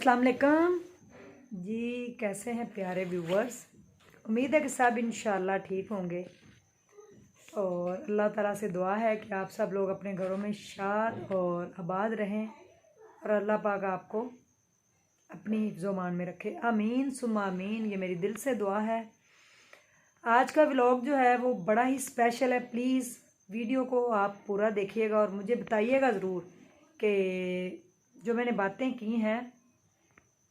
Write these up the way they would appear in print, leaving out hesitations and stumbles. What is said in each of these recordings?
अस्सलाम वालेकुम जी। कैसे हैं प्यारे व्यूवर्स। उम्मीद है कि सब इंशाल्लाह ठीक होंगे और अल्लाह ताला से दुआ है कि आप सब लोग अपने घरों में शाद और आबाद रहें और अल्लाह पाक आपको अपनी हिफ्ज़-ओ-मान में रखे। आमीन सुम्मा आमीन। ये मेरी दिल से दुआ है। आज का व्लॉग जो है वो बड़ा ही स्पेशल है। प्लीज़ वीडियो को आप पूरा देखिएगा और मुझे बताइएगा ज़रूर कि जो मैंने बातें की हैं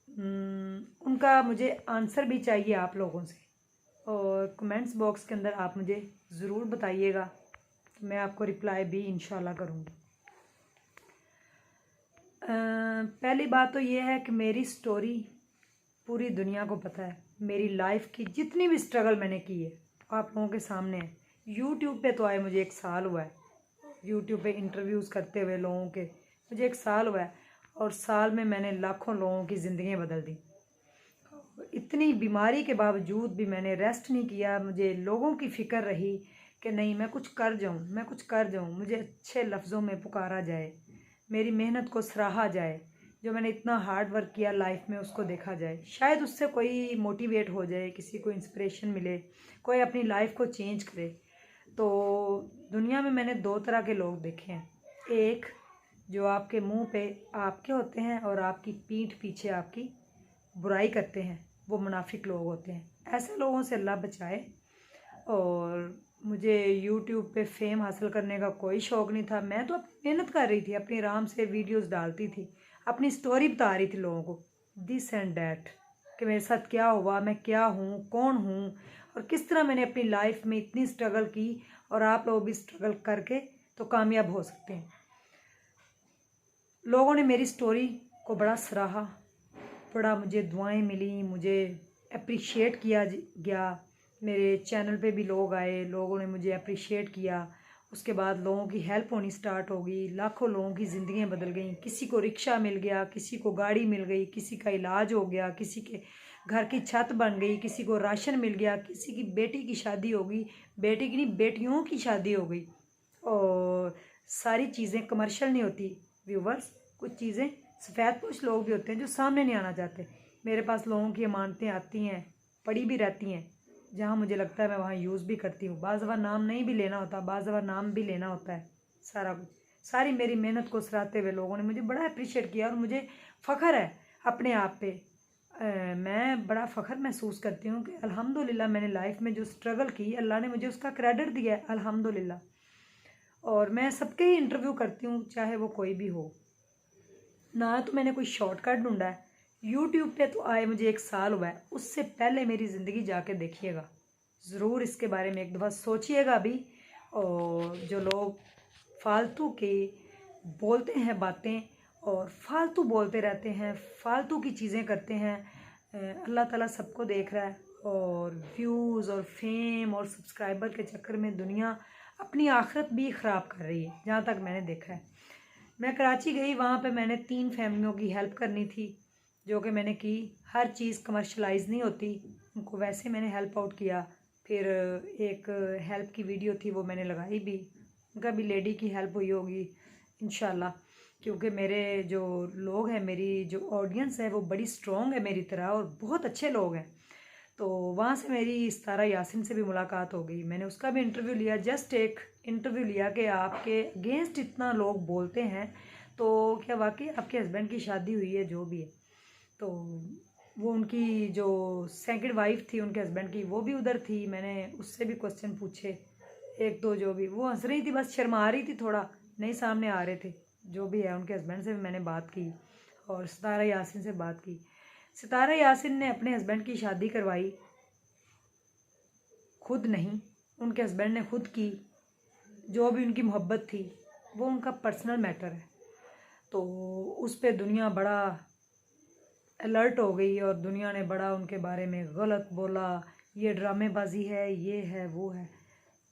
उनका मुझे आंसर भी चाहिए आप लोगों से, और कमेंट्स बॉक्स के अंदर आप मुझे ज़रूर बताइएगा, तो मैं आपको रिप्लाई भी इंशाल्लाह करूँगी। पहली बात तो ये है कि मेरी स्टोरी पूरी दुनिया को पता है। मेरी लाइफ की जितनी भी स्ट्रगल मैंने की है आप लोगों के सामने है। यूट्यूब पे तो आए मुझे 1 साल हुआ है, यूट्यूब पे इंटरव्यूज़ करते हुए लोगों के मुझे 1 साल हुआ है, और साल में मैंने लाखों लोगों की ज़िंदगियाँ बदल दी। इतनी बीमारी के बावजूद भी मैंने रेस्ट नहीं किया। मुझे लोगों की फ़िक्र रही कि नहीं, मैं कुछ कर जाऊँ, मैं कुछ कर जाऊँ, मुझे अच्छे लफ्ज़ों में पुकारा जाए, मेरी मेहनत को सराहा जाए, जो मैंने इतना हार्ड वर्क किया लाइफ में उसको देखा जाए, शायद उससे कोई मोटिवेट हो जाए, किसी को इंस्पिरेशन मिले, कोई अपनी लाइफ को चेंज करे। तो दुनिया में मैंने 2 तरह के लोग देखे हैं। एक जो आपके मुंह पे आपके होते हैं और आपकी पीठ पीछे आपकी बुराई करते हैं, वो मुनाफिक लोग होते हैं। ऐसे लोगों से अल्लाह बचाए। और मुझे यूट्यूब पे फेम हासिल करने का कोई शौक़ नहीं था। मैं तो अपनी मेहनत कर रही थी, अपनी आराम से वीडियोस डालती थी, अपनी स्टोरी बता रही थी लोगों को, दिस एंड डैट, कि मेरे साथ क्या हुआ, मैं क्या हूँ, कौन हूँ, और किस तरह मैंने अपनी लाइफ में इतनी स्ट्रगल की, और आप लोग भी स्ट्रगल करके तो कामयाब हो सकते हैं। लोगों ने मेरी स्टोरी को बड़ा सराहा, बड़ा मुझे दुआएं मिली, मुझे अप्रिशिएट किया गया। मेरे चैनल पे भी लोग आए, लोगों ने मुझे अप्रिशिएट किया। उसके बाद लोगों की हेल्प होनी स्टार्ट हो गई, लाखों लोगों की ज़िंदगियां बदल गईं। किसी को रिक्शा मिल गया, किसी को गाड़ी मिल गई, किसी का इलाज हो गया, किसी के घर की छत बन गई, किसी को राशन मिल गया, किसी की बेटी की शादी हो गई, बेटी की नहीं बेटियों की शादी हो गई। और सारी चीज़ें कमर्शियल नहीं होती व्यूवर्स। कुछ चीज़ें सफ़ेदपोश लोग भी होते हैं जो सामने नहीं आना चाहते। मेरे पास लोगों की अमानतें आती हैं, पड़ी भी रहती हैं, जहाँ मुझे लगता है मैं वहाँ यूज़ भी करती हूँ। बाज़ दफ़ा नाम नहीं भी लेना होता, बाज़ दफ़ा नाम भी लेना होता है। सारा कुछ, सारी मेरी मेहनत को सराहते हुए लोगों ने मुझे बड़ा अप्रिशिएट किया, और मुझे फ़ख्र है अपने आप पे। मैं बड़ा फ़ख्र महसूस करती हूँ कि अल्हम्दुलिल्लाह मैंने लाइफ में जो स्ट्रगल की, अल्लाह ने मुझे उसका क्रेडिट दिया है, अल्हम्दुलिल्लाह। और मैं सबके ही इंटरव्यू करती हूँ, चाहे वो कोई भी हो। ना तो मैंने कोई शॉर्टकट ढूंढा है। यूट्यूब पे तो आए मुझे 1 साल हुआ है, उससे पहले मेरी ज़िंदगी जाके देखिएगा, ज़रूर इसके बारे में एक दफ़ा सोचिएगा भी। और जो लोग फालतू के बोलते हैं बातें और फालतू बोलते रहते हैं, फालतू की चीज़ें करते हैं, अल्लाह ताला सबको देख रहा है। और व्यूज़ और फेम और सब्सक्राइबर के चक्कर में दुनिया अपनी आखिरत भी ख़राब कर रही है, जहाँ तक मैंने देखा है। मैं कराची गई, वहाँ पे मैंने 3 फैमिलियों की हेल्प करनी थी, जो कि मैंने की। हर चीज़ कमर्शलाइज नहीं होती, उनको वैसे मैंने हेल्प आउट किया। फिर एक हेल्प की वीडियो थी, वो मैंने लगाई भी, उनका भी लेडी की हेल्प हुई होगी इंशाल्लाह, क्योंकि मेरे जो लोग हैं, मेरी जो ऑडियंस है वो बड़ी स्ट्रॉन्ग है मेरी तरह, और बहुत अच्छे लोग हैं। तो वहाँ से मेरी सितारा यासिन से भी मुलाकात हो गई, मैंने उसका भी इंटरव्यू लिया। जस्ट एक इंटरव्यू लिया कि आपके अगेंस्ट इतना लोग बोलते हैं, तो क्या वाकई आपके हस्बैंड की शादी हुई है, जो भी है। तो वो उनकी जो सेकंड वाइफ थी उनके हस्बैंड की, वो भी उधर थी। मैंने उससे भी क्वेश्चन पूछे 1-2, जो भी वो हंस रही थी, बस शर्मा रही थी थोड़ा, नहीं सामने आ रहे थे। जो भी है, उनके हस्बैंड से भी मैंने बात की और सितारा यासिन से बात की। सितारा यासिन ने अपने हस्बैंड की शादी करवाई, खुद नहीं, उनके हस्बैंड ने खुद की। जो भी उनकी मोहब्बत थी वो उनका पर्सनल मैटर है। तो उस पे दुनिया बड़ा अलर्ट हो गई, और दुनिया ने बड़ा उनके बारे में गलत बोला, ये ड्रामेबाजी है, ये है, वो है।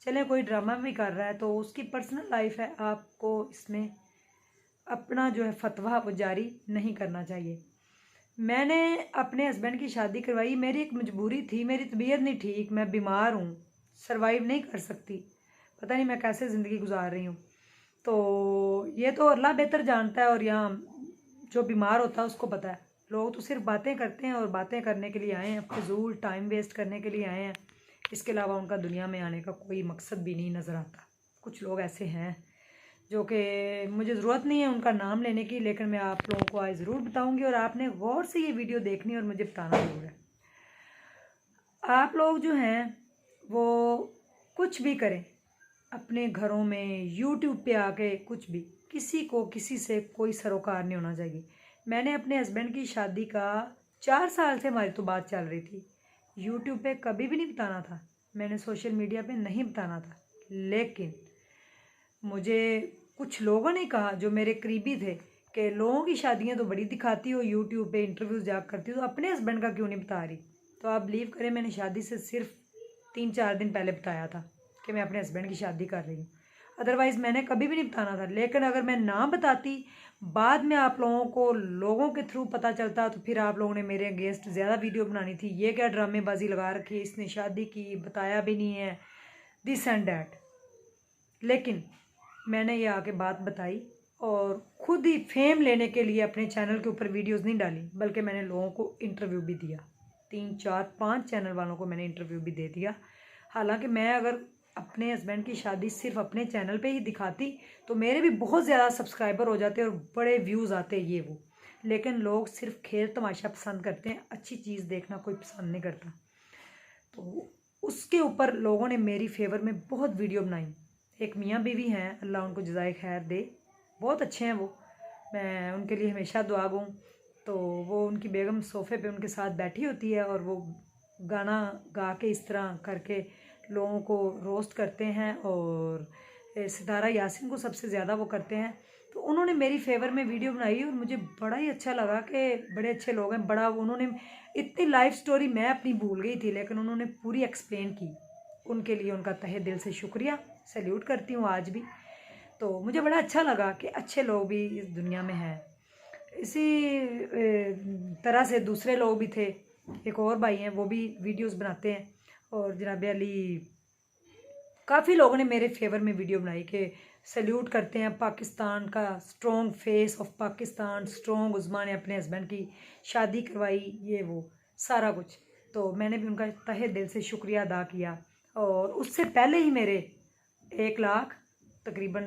चले, कोई ड्रामा भी कर रहा है तो उसकी पर्सनल लाइफ है, आपको इसमें अपना जो है फतवा वो जारी नहीं करना चाहिए। मैंने अपने हस्बैंड की शादी करवाई, मेरी एक मजबूरी थी, मेरी तबीयत नहीं ठीक, मैं बीमार हूँ, सरवाइव नहीं कर सकती, पता नहीं मैं कैसे ज़िंदगी गुजार रही हूँ। तो ये तो अल्लाह बेहतर जानता है, और यहाँ जो बीमार होता है उसको पता है। लोग तो सिर्फ बातें करते हैं और बातें करने के लिए आए हैं, फजूल टाइम वेस्ट करने के लिए आए हैं। इसके अलावा उनका दुनिया में आने का कोई मकसद भी नहीं नज़र आता। कुछ लोग ऐसे हैं जो कि मुझे ज़रूरत नहीं है उनका नाम लेने की, लेकिन मैं आप लोगों को आज ज़रूर बताऊंगी और आपने गौर से ये वीडियो देखनी और मुझे बताना ज़रूर है। आप लोग जो हैं वो कुछ भी करें, अपने घरों में यूट्यूब पे आके कुछ भी, किसी को किसी से कोई सरोकार नहीं होना चाहिए। मैंने अपने हस्बैंड की शादी का 4 साल से हमारी तो बात चल रही थी, यूट्यूब पे कभी भी नहीं बताना था, मैंने सोशल मीडिया पे नहीं बताना था। लेकिन मुझे कुछ लोगों ने कहा जो मेरे करीबी थे कि लोगों की शादियां तो बड़ी दिखाती हो, यूट्यूब पे इंटरव्यूज़ जा करती हो, तो अपने हस्बैंड का क्यों नहीं बता रही। तो आप बिलीव करें, मैंने शादी से सिर्फ 3-4 दिन पहले बताया था कि मैं अपने हस्बैंड की शादी कर रही हूँ, अदरवाइज़ मैंने कभी भी नहीं बताना था। लेकिन अगर मैं ना बताती, बाद में आप लोगों को लोगों के थ्रू पता चलता, तो फिर आप लोगों ने मेरे अगेंस्ट ज़्यादा वीडियो बनानी थी, ये क्या ड्रामेबाजी लगा रखी है, इसने शादी की बताया भी नहीं है, दिस एंड डैट। लेकिन मैंने ये आके बात बताई और ख़ुद ही फेम लेने के लिए अपने चैनल के ऊपर वीडियोस नहीं डाली, बल्कि मैंने लोगों को इंटरव्यू भी दिया। 3-4-5 चैनल वालों को मैंने इंटरव्यू भी दे दिया। हालांकि मैं अगर अपने हस्बैंड की शादी सिर्फ अपने चैनल पे ही दिखाती तो मेरे भी बहुत ज़्यादा सब्सक्राइबर हो जाते और बड़े व्यूज़ आते ये वो। लेकिन लोग सिर्फ खेल तमाशा पसंद करते हैं, अच्छी चीज़ देखना कोई पसंद नहीं करता। तो उसके ऊपर लोगों ने मेरी फेवर में बहुत वीडियो बनाई। एक मियाँ बीवी हैं, अल्लाह उनको जज़ाए खैर दे, बहुत अच्छे हैं वो, मैं उनके लिए हमेशा दुआ गूँ। तो वो उनकी बेगम सोफ़े पे उनके साथ बैठी होती है और वो गाना गा के इस तरह करके लोगों को रोस्ट करते हैं और सितारा यासिन को सबसे ज़्यादा वो करते हैं। तो उन्होंने मेरी फेवर में वीडियो बनाई और मुझे बड़ा ही अच्छा लगा कि बड़े अच्छे लोग हैं। बड़ा उन्होंने इतनी लाइफ स्टोरी मैं अपनी भूल गई थी, लेकिन उन्होंने पूरी एक्सप्लेन की। उनके लिए उनका तहे दिल से शुक्रिया, सैल्यूट करती हूँ आज भी। तो मुझे बड़ा अच्छा लगा कि अच्छे लोग भी इस दुनिया में हैं। इसी तरह से दूसरे लोग भी थे, एक और भाई हैं वो भी वीडियोस बनाते हैं और जनाब अली, काफ़ी लोगों ने मेरे फेवर में वीडियो बनाई कि सैल्यूट करते हैं पाकिस्तान का strong face of Pakistan, strong Usma ने अपने हस्बैंड की शादी करवाई, ये वो सारा कुछ। तो मैंने भी उनका तहे दिल से शुक्रिया अदा किया। और उससे पहले ही मेरे 1 लाख तकरीबन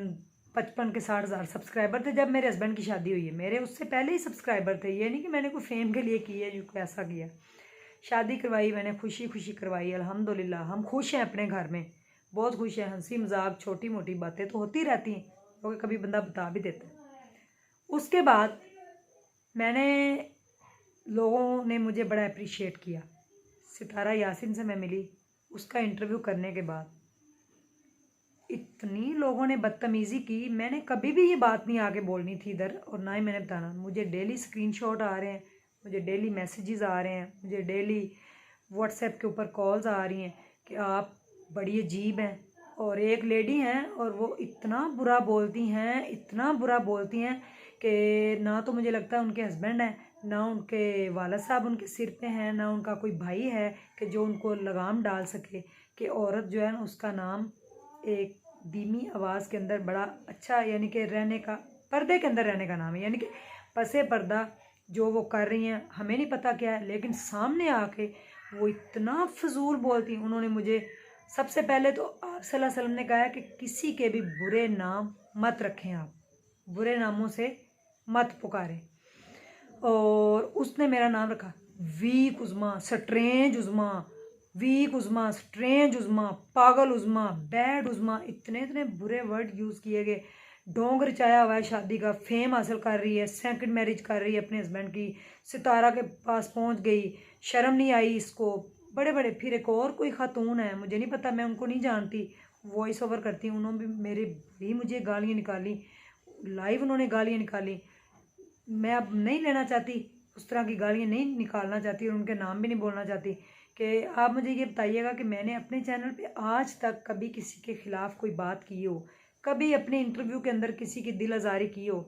55 के 60 हज़ार सब्सक्राइबर थे जब मेरे हस्बैंड की शादी हुई है। मेरे उससे पहले ही सब्सक्राइबर थे, ये नहीं कि मैंने कोई फेम के लिए की है जो ऐसा किया। शादी करवाई मैंने, खुशी खुशी करवाई, अल्हम्दुलिल्लाह हम खुश हैं अपने घर में, बहुत खुश हैं। हंसी मजाक छोटी मोटी बातें तो होती रहती हैं, क्योंकि कभी बंदा बता भी देता है। उसके बाद मैंने, लोगों ने मुझे बड़ा अप्रिशिएट किया। सितारा यासिन से मैं मिली, उसका इंटरव्यू करने के बाद इतनी लोगों ने बदतमीज़ी की, मैंने कभी भी ये बात नहीं आगे बोलनी थी इधर और ना ही मैंने बताना। मुझे डेली स्क्रीनशॉट आ रहे हैं, मुझे डेली मैसेजेस आ रहे हैं, मुझे डेली व्हाट्सएप के ऊपर कॉल्स आ रही हैं कि आप बड़ी अजीब हैं। और एक लेडी हैं और वो इतना बुरा बोलती हैं, इतना बुरा बोलती हैं कि ना तो मुझे लगता है उनके हस्बैंड हैं, ना उनके वालिद साहब उनके सिर पे हैं, ना उनका कोई भाई है कि जो उनको लगाम डाल सके कि औरत जो है ना उसका नाम एक धीमी आवाज़ के अंदर बड़ा अच्छा, यानी कि रहने का, पर्दे के अंदर रहने का नाम है। यानी कि पसे पर्दा जो वो कर रही हैं हमें नहीं पता क्या है, लेकिन सामने आके वो इतना फजूल बोलती। उन्होंने मुझे सबसे पहले तो आप सल्लल्लाहु अलैहि वसल्लम ने कहा है कि किसी के भी बुरे नाम मत रखें, आप बुरे नामों से मत पुकारें। और उसने मेरा नाम रखा वीक उज़्मा, स्ट्रेंज उज़्मा, वीक उज़्मा, स्ट्रेंज उज़्मा, पागल उज़्मा, बैड उज़्मा, इतने इतने बुरे वर्ड यूज़ किए गए। ढोंग रचाया हुआ है शादी का, फेम हासिल कर रही है, सेकंड मैरिज कर रही है अपने हस्बैंड की, सितारा के पास पहुंच गई, शर्म नहीं आई इसको, बड़े बड़े। फिर एक और कोई खातून है, मुझे नहीं पता, मैं उनको नहीं जानती, वॉइस ओवर करती हूँ, उन्होंने भी मुझे गालियाँ निकाली, लाइव उन्होंने गालियाँ निकाली। मैं अब नहीं लेना चाहती, उस तरह की गालियाँ नहीं निकालना चाहती और उनके नाम भी नहीं बोलना चाहती। कि आप मुझे ये बताइएगा कि मैंने अपने चैनल पे आज तक कभी किसी के ख़िलाफ़ कोई बात की हो, कभी अपने इंटरव्यू के अंदर किसी की दिल आज़ारी की हो।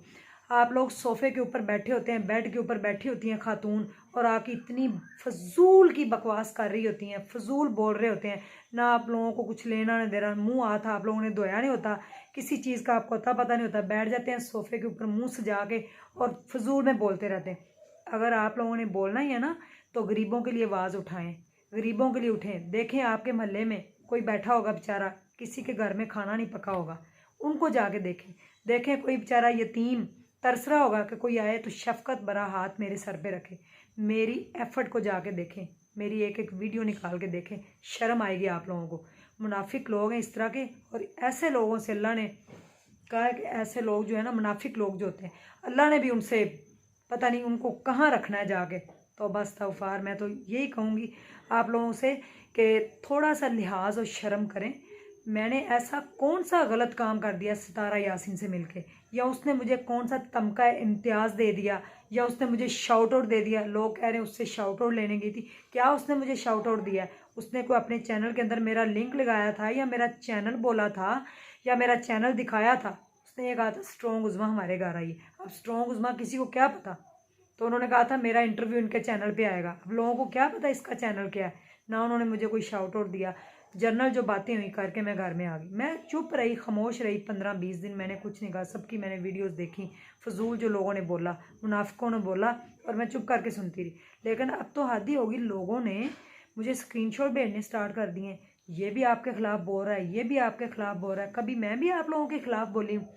आप लोग सोफ़े के ऊपर बैठे होते हैं, बेड के ऊपर बैठी होती हैं खातून, और आके इतनी फजूल की बकवास कर रही होती हैं, फजूल बोल रहे होते हैं, ना आप लोगों को कुछ लेना ना देना। मुंह हाथ आप लोगों ने धोया नहीं होता, किसी चीज़ का आपको अता पता नहीं होता, बैठ जाते हैं सोफ़े के ऊपर मुंह सजा के और फजूल में बोलते रहते हैं। अगर आप लोगों ने बोलना ही है ना तो गरीबों के लिए आवाज़ उठाएं, गरीबों के लिए उठें। देखें आपके मोहल्ले में कोई बैठा होगा बेचारा, किसी के घर में खाना नहीं पका होगा, उनको जाके देखें। देखें कोई बेचारा यतीम तरस रहा होगा कि कोई आए तो शफकत भरा हाथ मेरे सर पे रखे। मेरी एफर्ट को जाके देखें, मेरी एक एक वीडियो निकाल के देखें, शर्म आएगी आप लोगों को। मुनाफिक लोग हैं इस तरह के, और ऐसे लोगों से अल्लाह ने कहा है कि ऐसे लोग जो है ना, मुनाफिक लोग जो होते हैं, अल्लाह ने भी उनसे पता नहीं उनको कहाँ रखना है जाके। तो बस इस्तग़फ़ार, मैं तो यही कहूँगी आप लोगों से कि थोड़ा सा लिहाज और शर्म करें। मैंने ऐसा कौन सा गलत काम कर दिया सितारा यासीन से मिलके, या उसने मुझे कौन सा तमका इम्तियाज़ दे दिया, या उसने मुझे शाउट आउट दे दिया। लोग कह रहे हैं उससे शाउट आउट लेने गई थी, क्या उसने मुझे शाउट आउट दिया? उसने कोई अपने चैनल के अंदर मेरा लिंक लगाया था, या मेरा चैनल बोला था, या मेरा चैनल दिखाया था? उसने ये कहा था स्ट्रॉन्ग उज़्मा हमारे घर आई। अब स्ट्रॉन्ग उज़्मा किसी को क्या पता, तो उन्होंने कहा था मेरा इंटरव्यू इनके चैनल पे आएगा। अब लोगों को क्या पता इसका चैनल क्या है? ना उन्होंने मुझे कोई शाउट आउट दिया। जनरल जो बातें हुई करके मैं घर में आ गई। मैं चुप रही, खामोश रही 15-20 दिन, मैंने कुछ नहीं कहा। सबकी मैंने वीडियोस देखी, फजूल जो लोगों ने बोला, मुनाफिकों ने बोला, और मैं चुप करके सुनती रही। लेकिन अब तो हद ही होगी, लोगों ने मुझे स्क्रीनशॉट भेजने स्टार्ट कर दिए। ये भी आपके ख़िलाफ़ बोल रहा है, ये भी आपके ख़िलाफ़ बोल रहा है। कभी मैं भी आप लोगों के ख़िलाफ़ बोली हूँ?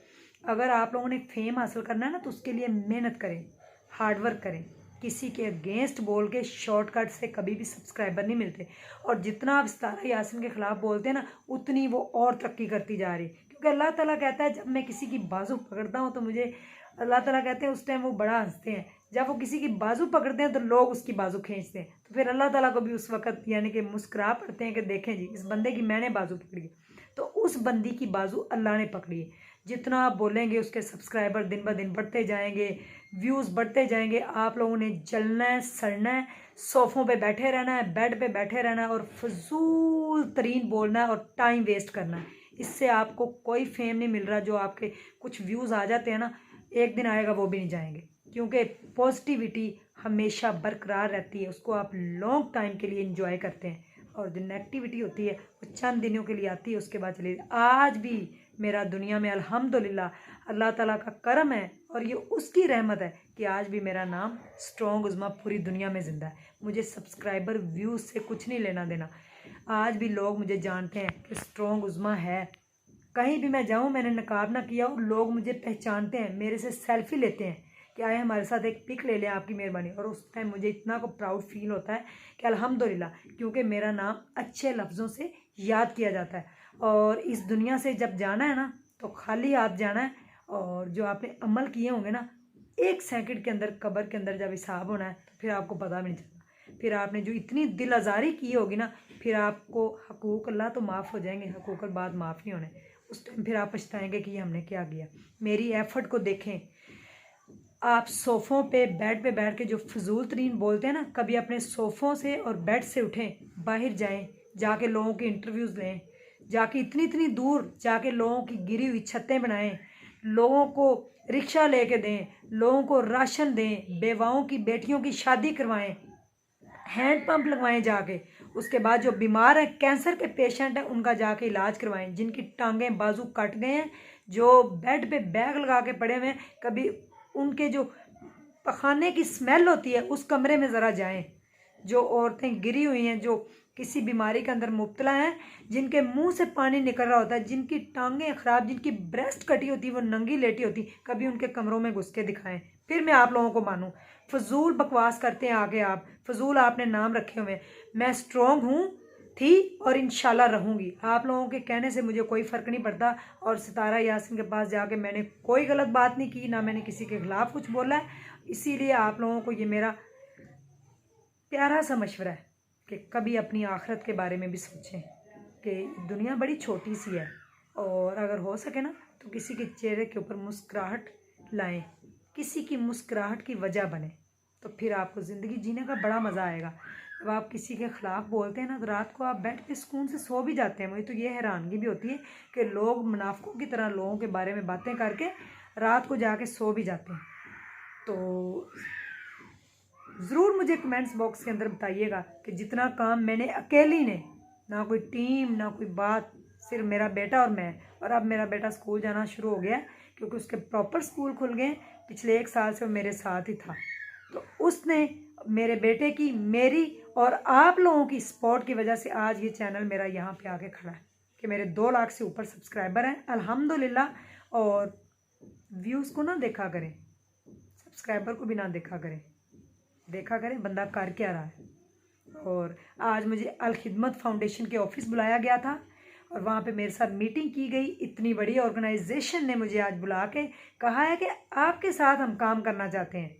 अगर आप लोगों ने फेम हासिल करना है ना तो उसके लिए मेहनत करें, हार्डवर्क करें। किसी के अगेंस्ट बोल के शॉर्टकट से कभी भी सब्सक्राइबर नहीं मिलते। और जितना आप सितारा यासीन के ख़िलाफ़ बोलते हैं ना, उतनी वो और तरक्की करती जा रही है। क्योंकि अल्लाह ताला कहता है जब मैं किसी की बाजू पकड़ता हूँ तो मुझे अल्लाह ताला कहते हैं उस टाइम वो बड़ा हंसते हैं। जब वो किसी की बाजू पकड़ते हैं तो लोग उसकी बाजू खींचते हैं। तो फिर अल्लाह ताला को भी उस वक़्त यानी कि मुस्कुरा पड़ते हैं कि देखें जी, इस बंदे की मैंने बाजू पकड़ी है। तो उस बंदी की बाजू अल्लाह ने पकड़ी है। जितना आप बोलेंगे उसके सब्सक्राइबर दिन ब दिन बढ़ते जाएंगे, व्यूज़ बढ़ते जाएंगे। आप लोगों ने जलना है, सड़ना है, सोफ़ों पे बैठे रहना है, बेड पे बैठे रहना है, और फजूल तरीन बोलना है और टाइम वेस्ट करना है। इससे आपको कोई फेम नहीं मिल रहा। जो आपके कुछ व्यूज़ आ जाते हैं ना, एक दिन आएगा वो भी नहीं जाएंगे। क्योंकि पॉजिटिविटी हमेशा बरकरार रहती है, उसको आप लॉन्ग टाइम के लिए इंजॉय करते हैं। और जो नेगेटिविटी होती है वो चंद दिनों के लिए आती है, उसके बाद चली। आज भी मेरा दुनिया में अल्हम्दुलिल्लाह अल्लाह ताला का करम है, और ये उसकी रहमत है कि आज भी मेरा नाम स्ट्रॉन्ग उज़्मा पूरी दुनिया में ज़िंदा है। मुझे सब्सक्राइबर व्यूज़ से कुछ नहीं लेना देना। आज भी लोग मुझे जानते हैं कि स्ट्रॉन्ग उज़्मा है। कहीं भी मैं जाऊँ, मैंने नकाब ना किया और लोग मुझे पहचानते हैं, मेरे से सेल्फी लेते हैं कि आए हमारे साथ एक पिक ले लें, आपकी मेहरबानी। और उस टाइम मुझे इतना को प्राउड फील होता है कि अल्हम्दुलिल्लाह, क्योंकि मेरा नाम अच्छे लफ्ज़ों से याद किया जाता है। और इस दुनिया से जब जाना है ना तो खाली हाथ जाना है, और जो आपने अमल किए होंगे ना, 1 सेकंड के अंदर कब्र के अंदर जब हिसाब होना है तो फिर आपको पता भी नहीं चलता। फिर आपने जो इतनी दिल आज़ारी की होगी ना, फिर आपको हकूक़ अल्लाह तो माफ़ हो जाएंगे, हकूक़ बाद माफ़ नहीं होने। उस टाइम फिर आप पछताएंगे कि हमने क्या किया। मेरी एफ़र्ट को देखें। आप सोफ़ों पे बेड पे बैठ के जो फजूल तरीन बोलते हैं ना, कभी अपने सोफ़ों से और बेड से उठें, बाहर जाएं, जाके लोगों के इंटरव्यूज़ लें, जाके इतनी इतनी दूर जाके लोगों की गिरी हुई छतें बनाएं, लोगों को रिक्शा लेके दें, लोगों को राशन दें, बेवाओं की बेटियों की शादी करवाएं, हैंड पंप लगवाएं जाके। उसके बाद जो बीमार हैं, कैंसर के पेशेंट हैं, उनका जाके इलाज करवाएं। जिनकी टांगें बाजू कट गए हैं, जो बेड पे बैग लगा के पड़े हुए हैं, कभी उनके जो पखाने की स्मेल होती है उस कमरे में ज़रा जाएं। जो औरतें गिरी हुई हैं, जो किसी बीमारी के अंदर मुब्तला हैं, जिनके मुंह से पानी निकल रहा होता है, जिनकी टांगें ख़राब, जिनकी ब्रेस्ट कटी होती है, वो नंगी लेटी होती, कभी उनके कमरों में घुस के दिखाएं, फिर मैं आप लोगों को मानूं। फजूल बकवास करते हैं आगे आप, फजूल आपने नाम रखे हुए। मैं स्ट्रॉन्ग हूँ, थी, और इंशाल्लाह रहूँगी। आप लोगों के कहने से मुझे कोई फ़र्क नहीं पड़ता। और सितारा यासीन के पास जाके मैंने कोई गलत बात नहीं की, ना मैंने किसी के ख़िलाफ़ कुछ बोला है। इसीलिए आप लोगों को ये मेरा प्यारा सा मशवरा है कि कभी अपनी आखिरत के बारे में भी सोचें कि दुनिया बड़ी छोटी सी है, और अगर हो सके ना तो किसी के चेहरे के ऊपर मुस्कुराहट लाएं, किसी की मुस्कुराहट की वजह बने, तो फिर आपको ज़िंदगी जीने का बड़ा मज़ा आएगा। जब आप किसी के ख़िलाफ़ बोलते हैं ना तो रात को आप बैठ के सुकून से सो भी जाते हैं। मुझे तो ये हैरानगी भी होती है कि लोग मुनाफिकों की तरह लोगों के बारे में बातें करके रात को जाके सो भी जाते हैं। तो ज़रूर मुझे कमेंट्स बॉक्स के अंदर बताइएगा कि जितना काम मैंने अकेली ने, ना कोई टीम ना कोई बात, सिर्फ मेरा बेटा और मैं। और अब मेरा बेटा स्कूल जाना शुरू हो गया क्योंकि उसके प्रॉपर स्कूल खुल गए। पिछले 1 साल से वो मेरे साथ ही था, तो उसने मेरे बेटे की, मेरी और आप लोगों की सपोर्ट की वजह से आज ये चैनल मेरा यहाँ पे आके खड़ा है कि मेरे 2 लाख से ऊपर सब्सक्राइबर हैं अल्हम्दुलिल्लाह। और व्यूज़ को ना देखा करें, सब्सक्राइबर को भी ना देखा करें, देखा करें बंदा कर क्या रहा है। और आज मुझे अल खिदमत फाउंडेशन के ऑफिस बुलाया गया था और वहाँ पे मेरे साथ मीटिंग की गई। इतनी बड़ी ऑर्गेनाइजेशन ने मुझे आज बुला के कहा है कि आपके साथ हम काम करना चाहते हैं।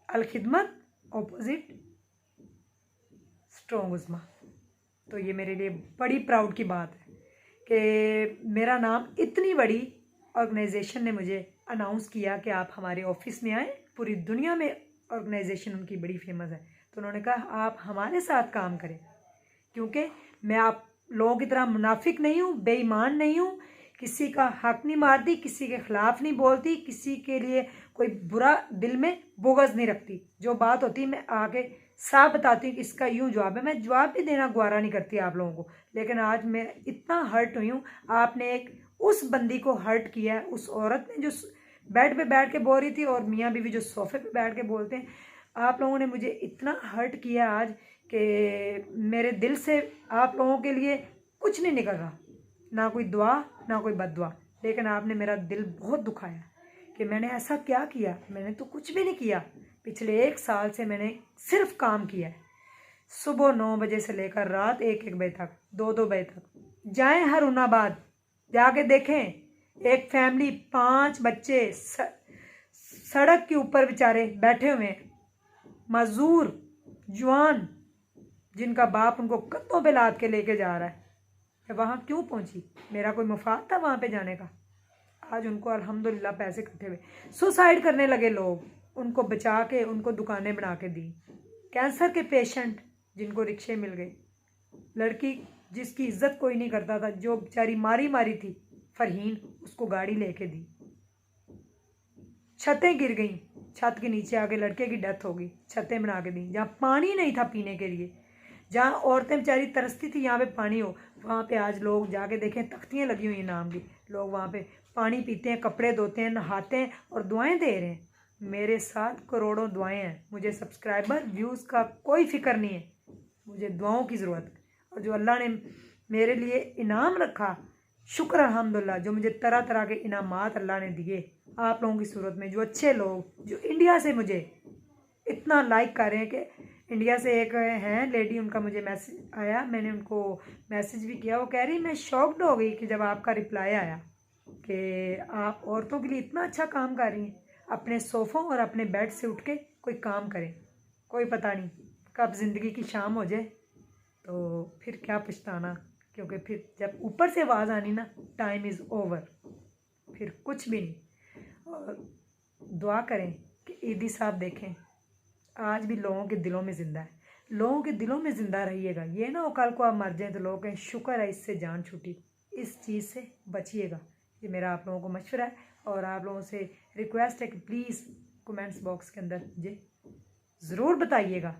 अल खिदमत ऑपोजिट स्ट्रॉन्ग उज़्मा। तो ये मेरे लिए बड़ी प्राउड की बात है कि मेरा नाम इतनी बड़ी ऑर्गेनाइजेशन ने मुझे अनाउंस किया कि आप हमारे ऑफिस में आएँ। पूरी दुनिया में ऑर्गेनाइजेशन उनकी बड़ी फेमस है, तो उन्होंने कहा आप हमारे साथ काम करें, क्योंकि मैं आप लोगों की तरह मुनाफिक नहीं हूँ, बेईमान नहीं हूँ, किसी का हक नहीं मारती, किसी के ख़िलाफ़ नहीं बोलती, किसी के लिए कोई बुरा दिल में बुग़्ज़ नहीं रखती। जो बात होती है मैं आगे साफ बताती हूँ कि इसका यूँ जवाब है। मैं जवाब भी देना गवारा नहीं करती आप लोगों को, लेकिन आज मैं इतना हर्ट हुई हूँ। आपने एक उस बंदी को हर्ट किया है, उस औरत ने जो बेड पे बैठ के बोल रही थी और मियाँ बीवी जो सोफ़े पे बैठ के बोलते हैं, आप लोगों ने मुझे इतना हर्ट किया आज कि मेरे दिल से आप लोगों के लिए कुछ नहीं निकल रहा, ना कोई दुआ ना कोई बद्दुआ। लेकिन आपने मेरा दिल बहुत दुखाया कि मैंने ऐसा क्या किया। मैंने तो कुछ भी नहीं किया। पिछले 1 साल से मैंने सिर्फ काम किया है, सुबह 9 बजे से लेकर रात 1-1 बजे तक, 2-2 बजे तक। जाएं हरूनाबाद, जाके देखें एक फैमिली 5 बच्चे सड़क के ऊपर बेचारे बैठे हुए हैं, मजदूर जवान, जिनका बाप उनको कंधों पे लाद के लेके जा रहा है। मैं वहाँ क्यों पहुँची? मेरा कोई मुफाद था वहाँ पे जाने का? आज उनको अल्हम्दुलिल्लाह पैसे इकट्ठे हुए, सुसाइड करने लगे लोग, उनको बचा के उनको दुकानें बना के दी। कैंसर के पेशेंट जिनको रिक्शे मिल गए, लड़की जिसकी इज्जत कोई नहीं करता था, जो बेचारी मारी थी फरहीन, उसको गाड़ी लेके दी। छतें गिर गई, छत के नीचे आके लड़के की डेथ हो गई, छतें बना के दी। जहाँ पानी नहीं था पीने के लिए, जहाँ औरतें बेचारी तरसती थी यहाँ पे पानी हो, वहाँ पे आज लोग जाके देखें तख्तियाँ लगी हुई हैं नाम की, लोग वहाँ पे पानी पीते हैं, कपड़े धोते हैं, नहाते हैं और दुआएं दे रहे हैं। मेरे साथ करोड़ों दुआएं हैं। मुझे सब्सक्राइबर व्यूज़ का कोई फ़िक्र नहीं है, मुझे दुआओं की ज़रूरत है। और जो अल्लाह ने मेरे लिए इनाम रखा, शुक्र अल्हम्दुलिल्लाह, जो मुझे तरह तरह के इनामात अल्लाह ने दिए आप लोगों की सूरत में। जो अच्छे लोग जो इंडिया से मुझे इतना लाइक कर रहे हैं कि इंडिया से एक हैं लेडी, उनका मुझे मैसेज आया, मैंने उनको मैसेज भी किया। वो कह रही मैं शॉक्ड हो गई कि जब आपका रिप्लाई आया कि आप औरतों के लिए इतना अच्छा काम कर रही हैं। अपने सोफ़ों और अपने बेड से उठ के कोई काम करें, कोई पता नहीं कब ज़िंदगी की शाम हो जाए तो फिर क्या पछताना, क्योंकि फिर जब ऊपर से आवाज़ आनी ना, टाइम इज़ ओवर, फिर कुछ भी नहीं। और दुआ करें कि ईदी साहब देखें आज भी लोगों के दिलों में ज़िंदा है, लोगों के दिलों में ज़िंदा रहिएगा। ये ना हो कल को आप मर जाएं तो लोग कहें शुक्र है इससे जान छूटी। इस चीज़ से बचिएगा, ये मेरा आप लोगों को मशवरा है। और आप लोगों से रिक्वेस्ट है कि प्लीज़ कमेंट्स बॉक्स के अंदर मुझे ज़रूर बताइएगा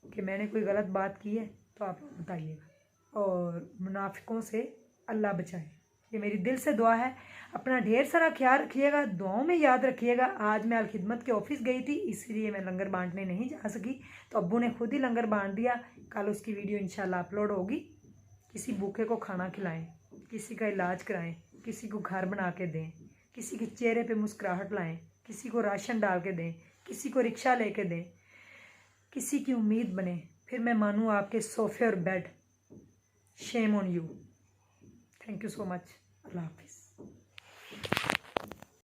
कि मैंने कोई गलत बात की है तो आप लोग बताइएगा। और मुनाफिकों से अल्लाह बचाए, ये मेरी दिल से दुआ है। अपना ढेर सारा ख्याल रखिएगा, दुआओं में याद रखिएगा। आज मैं अल खिदमत के ऑफिस गई थी, इसलिए मैं लंगर बांटने नहीं जा सकी, तो अब्बू ने खुद ही लंगर बांट दिया। कल उसकी वीडियो इंशाल्लाह अपलोड होगी। किसी भूखे को खाना खिलाएं, किसी का इलाज कराएं, किसी को घर बना के दें, किसी के चेहरे पे मुस्कुराहट लाएं, किसी को राशन डाल के दें, किसी को रिक्शा लेके दें, किसी की उम्मीद बने। फिर मैं मानूँ आपके सोफ़े और bed. Shame on you. Thank you so much. अल्लाह हाफिज़।